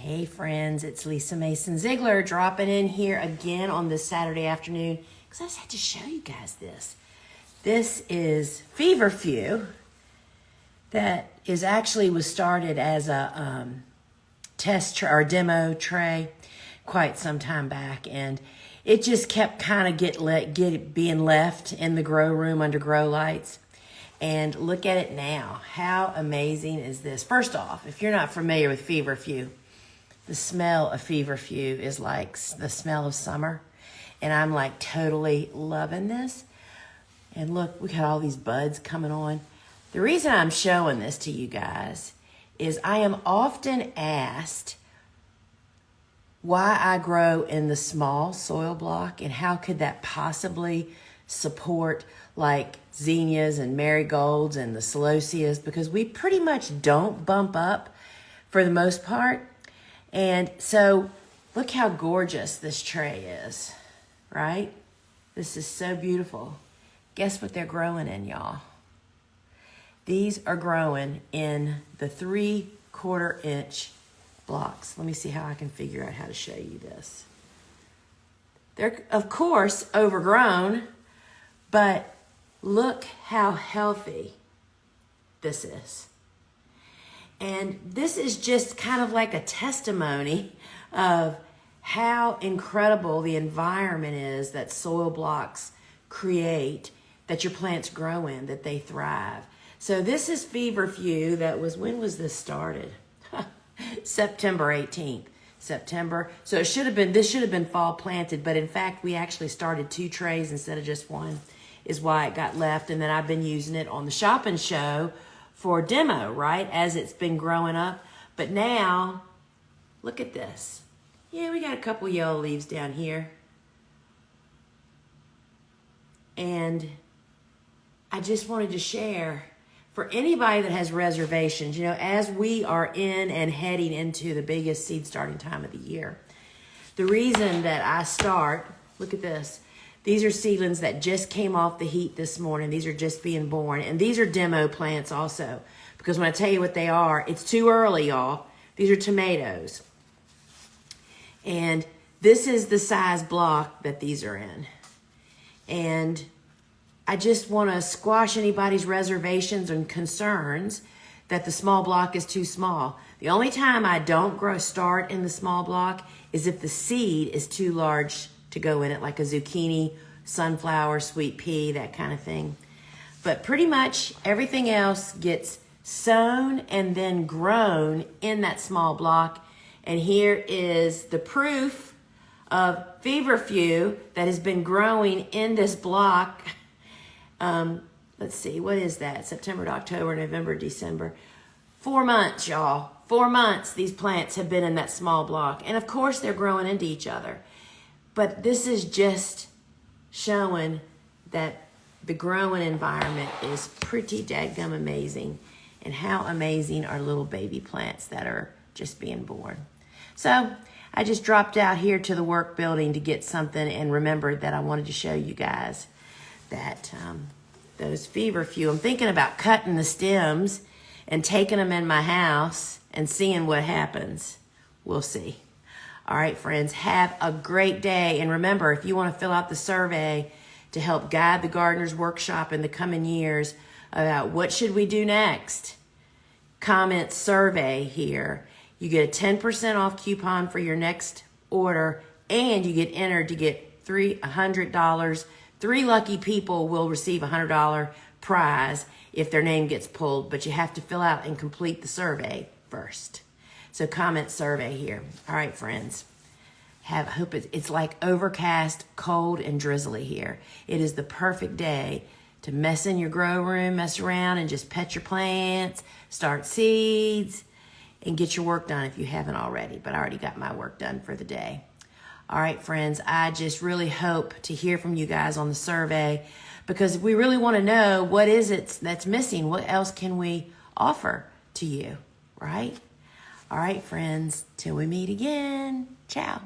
Hey friends, it's Lisa Mason Ziegler dropping in here again on this Saturday afternoon because I just had to show you guys this. This is Feverfew that was started as a test or demo tray quite some time back, and it just kept kind of being left in the grow room under grow lights. And look at it now. How amazing is this? First off, if you're not familiar with Feverfew, the smell of Feverfew is like the smell of summer. And I'm like totally loving this. And look, we got all these buds coming on. The reason I'm showing this to you guys is I am often asked why I grow in the small soil block and how could that possibly support like zinnias and marigolds and the celosias, because we pretty much don't bump up for the most part. And so look how gorgeous this tray is, right? This is so beautiful. Guess what they're growing in, y'all? These are growing in the 3/4 inch blocks. Let me see how I can figure out how to show you this. They're, of course, overgrown, but look how healthy this is. And this is just kind of like a testimony of how incredible the environment is that soil blocks create, that your plants grow in, that they thrive. So this is Feverfew that was, when was this started? September 18th. September. So this should have been fall planted, but in fact, we actually started 2 trays instead of just 1, is why it got left. And then I've been using it on the shop and show for demo, right? As it's been growing up. But now, look at this. Yeah, we got a couple yellow leaves down here. And I just wanted to share for anybody that has reservations, you know, as we are in and heading into the biggest seed starting time of the year. The reason that I start, look at this. These are seedlings that just came off the heat this morning. These are just being born. And these are demo plants also. Because when I tell you what they are, it's too early, y'all. These are tomatoes. And this is the size block that these are in. And I just want to squash anybody's reservations and concerns that the small block is too small. The only time I don't start in the small block is if the seed is too large to go in it, like a zucchini, sunflower, sweet pea, that kind of thing. But pretty much everything else gets sown and then grown in that small block. And here is the proof of Feverfew that has been growing in this block. Let's see, what is that? September to October, November, December. 4 months, y'all. 4 months these plants have been in that small block. And of course they're growing into each other. But this is just showing that the growing environment is pretty dadgum amazing. And how amazing are little baby plants that are just being born. So I just dropped out here to the work building to get something and remembered that I wanted to show you guys that those Feverfew, I'm thinking about cutting the stems and taking them in my house and seeing what happens. We'll see. All right, friends, have a great day. And remember, if you want to fill out the survey to help guide the gardener's workshop in the coming years about what should we do next, comment survey here. You get a 10% off coupon for your next order, and you get entered to get $100. 3 lucky people will receive a $100 prize if their name gets pulled, but you have to fill out and complete the survey first. So comment survey here. All right, friends. I hope it's like overcast, cold, and drizzly here. It is the perfect day to mess in your grow room, mess around, and just pet your plants, start seeds, and get your work done if you haven't already. But I already got my work done for the day. All right, friends, I just really hope to hear from you guys on the survey, because we really want to know what is it that's missing. What else can we offer to you, right? All right, friends, till we meet again. Ciao.